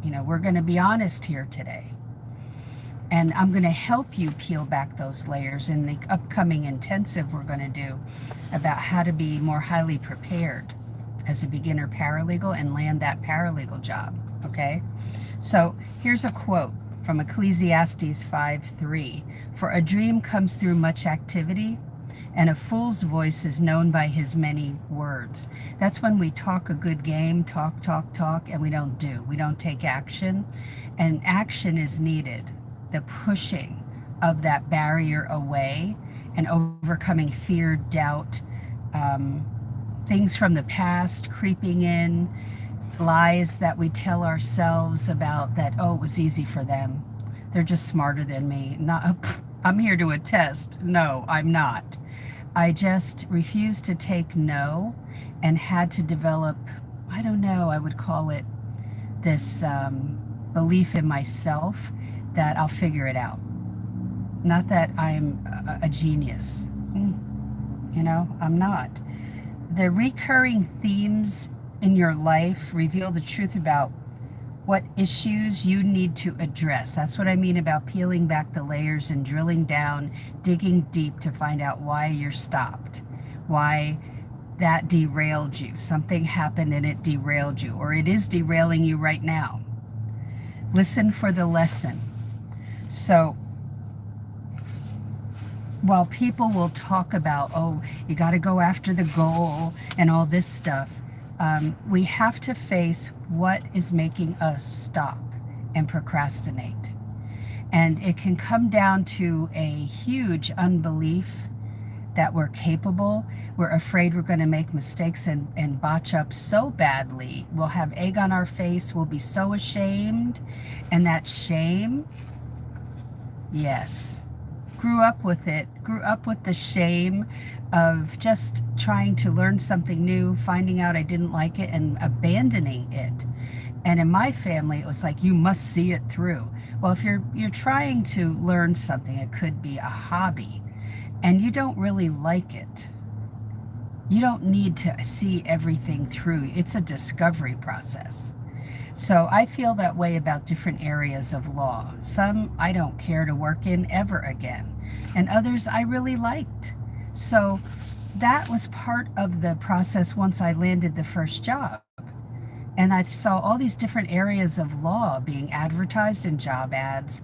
We're going to be honest here today. And I'm going to help you peel back those layers in the upcoming intensive we're going to do about how to be more highly prepared as a beginner paralegal and land that paralegal job. Okay? So here's a quote from Ecclesiastes 5:3. For a dream comes through much activity, and a fool's voice is known by his many words. That's when we talk a good game, talk, talk, talk, and we don't do. We don't take action. And action is needed. The pushing of that barrier away and overcoming fear, doubt, things from the past creeping in, lies that we tell ourselves about that, oh, it was easy for them. They're just smarter than me. I'm here to attest. No, I'm not. I just refused to take no and had to develop, I don't know, I would call it this belief in myself that I'll figure it out. Not that I'm a genius. I'm not. The recurring themes in your life reveal the truth about what issues you need to address. That's what I mean about peeling back the layers and drilling down, digging deep to find out why you're stopped, why that derailed you. Something happened and it derailed you, or it is derailing you right now. Listen for the lesson. So while people will talk about, oh, you got to go after the goal and all this stuff, we have to face what is making us stop and procrastinate. And it can come down to a huge unbelief that we're capable. We're afraid we're going to make mistakes and botch up so badly. We'll have egg on our face. We'll be so ashamed. And that shame, yes, grew up with the shame of just trying to learn something new, finding out I didn't like it and abandoning it. And in my family, it was like, you must see it through. Well, if you're trying to learn something, it could be a hobby, and you don't really like it, you don't need to see everything through. It's a discovery process. So I feel that way about different areas of law. Some I don't care to work in ever again, and others I really liked. So that was part of the process once I landed the first job. And I saw all these different areas of law being advertised in job ads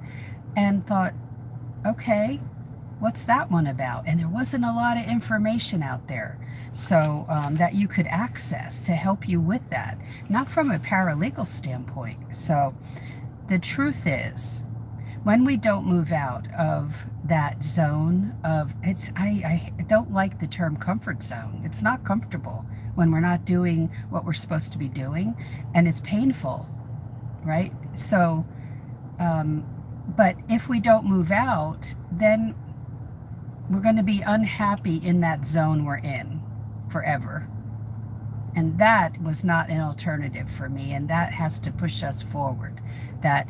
and thought, okay, what's that one about? And there wasn't a lot of information out there so that you could access to help you with that, not from a paralegal standpoint. So the truth is, when we don't move out of that zone of, I don't like the term comfort zone. It's not comfortable when we're not doing what we're supposed to be doing, and it's painful, right? So, but if we don't move out, then we're going to be unhappy in that zone we're in forever. And that was not an alternative for me, and that has to push us forward. That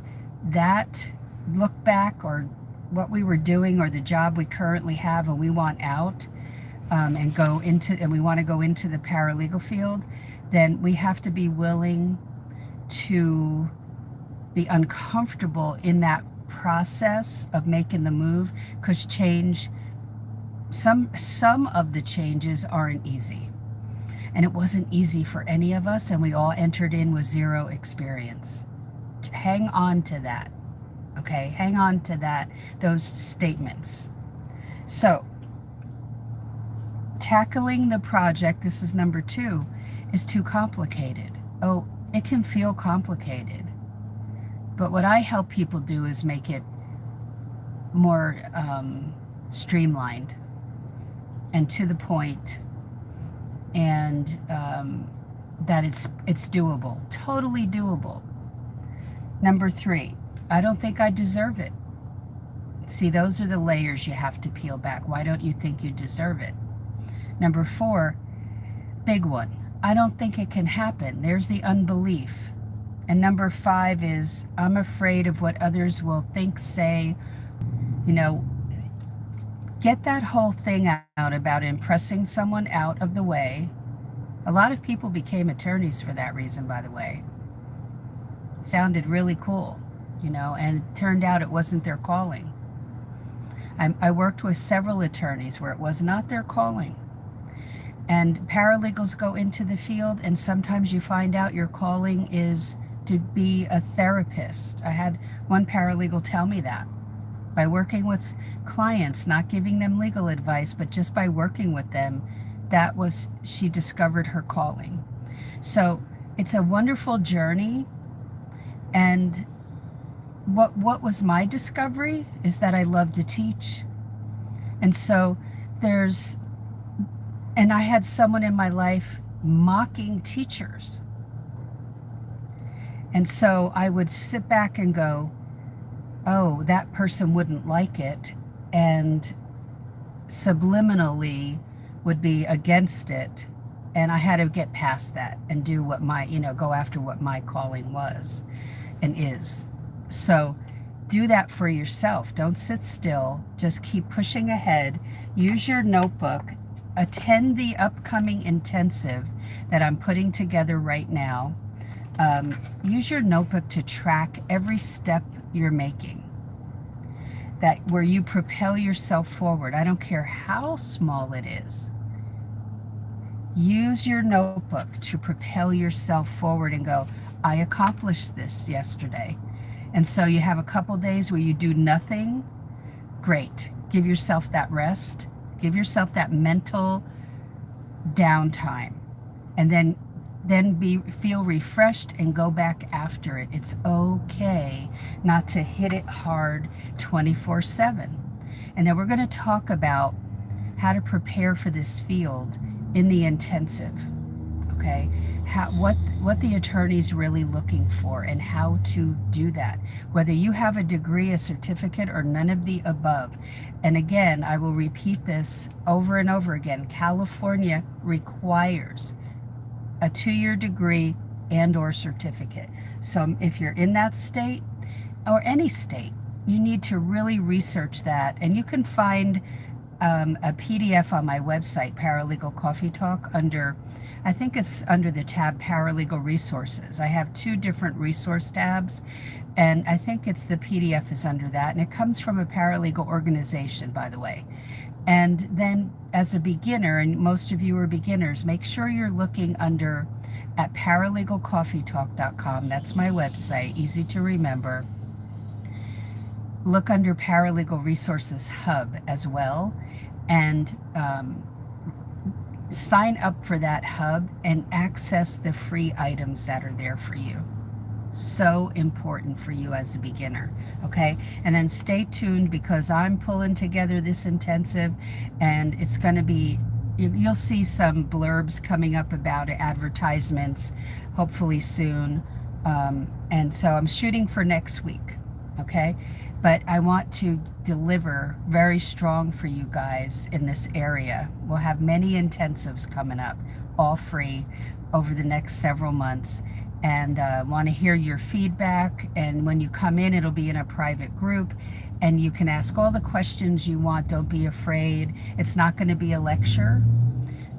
look back, or what we were doing, or the job we currently have and we want out, and we want to go into the paralegal field, then we have to be willing to be uncomfortable in that process of making the move, because change, some of the changes aren't easy. And it wasn't easy for any of us, and we all entered in with zero experience. Hang on to that. Okay, hang on to those statements. So, tackling the project, this is number 2, is too complicated. Oh, it can feel complicated. But what I help people do is make it more streamlined and to the point, and that it's doable, totally doable. Number 3, I don't think I deserve it. See, those are the layers you have to peel back. Why don't you think you deserve it? Number 4, big one, I don't think it can happen. There's the unbelief. And number 5 is, I'm afraid of what others will think, say. Get that whole thing out about impressing someone out of the way. A lot of people became attorneys for that reason, by the way. sounded really cool, you know, and it turned out it wasn't their calling. I worked with several attorneys where it was not their calling. And paralegals go into the field, and sometimes you find out your calling is to be a therapist. I had one paralegal tell me that. By working with clients, not giving them legal advice, but just by working with them, she discovered her calling. So it's a wonderful journey. And what was my discovery is that I love to teach. And so and I had someone in my life mocking teachers. And so I would sit back and go, oh, that person wouldn't like it, and subliminally would be against it. And I had to get past that and do what go after what my calling was and is. So do that for yourself. Don't sit still. Just keep pushing ahead. Use your notebook. Attend the upcoming intensive that I'm putting together right now. Use your notebook to track every step you're making, where you propel yourself forward. I don't care how small it is. Use your notebook to propel yourself forward and go, I accomplished this yesterday. And so you have a couple days where you do nothing. Great. Give yourself that rest. Give yourself that mental downtime. And then feel refreshed and go back after it. It's okay not to hit it hard 24/7. And then we're going to talk about how to prepare for this field in the intensive. Okay? What the attorney's really looking for and how to do that. Whether you have a degree, a certificate, or none of the above. And again, I will repeat this over and over again. California requires a 2-year degree and or certificate. So if you're in that state or any state, you need to really research that. And you can find a PDF on my website, Paralegal Coffee Talk, I think it's under the tab Paralegal Resources. I have 2 different resource tabs, and I think the PDF is under that. And it comes from a paralegal organization, by the way. And then as a beginner, and most of you are beginners, make sure you're looking at paralegalcoffeetalk.com. That's my website, easy to remember. Look under Paralegal Resources Hub as well, and sign up for that hub and access the free items that are there for you. So important for you as a beginner, okay? And then stay tuned, because I'm pulling together this intensive, and it's going to be, you'll see some blurbs coming up about it, advertisements, hopefully soon. And so I'm shooting for next week, okay? But I want to deliver very strong for you guys in this area. We'll have many intensives coming up, all free, over the next several months. And want to hear your feedback. And when you come in, it'll be in a private group. And you can ask all the questions you want. Don't be afraid. It's not going to be a lecture,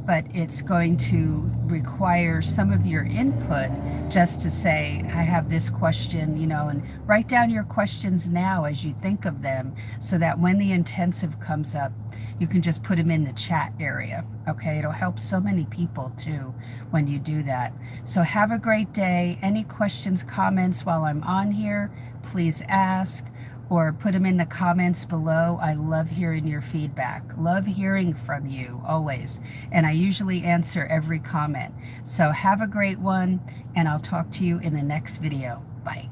but it's going to require some of your input, just to say, I have this question, and write down your questions now as you think of them, so that when the intensive comes up, you can just put them in the chat area. Okay, it'll help so many people too when you do that. So have a great day. Any questions, comments while I'm on here, please ask, or put them in the comments below. I love hearing your feedback. Love hearing from you always. And I usually answer every comment. So have a great one, and I'll talk to you in the next video. Bye.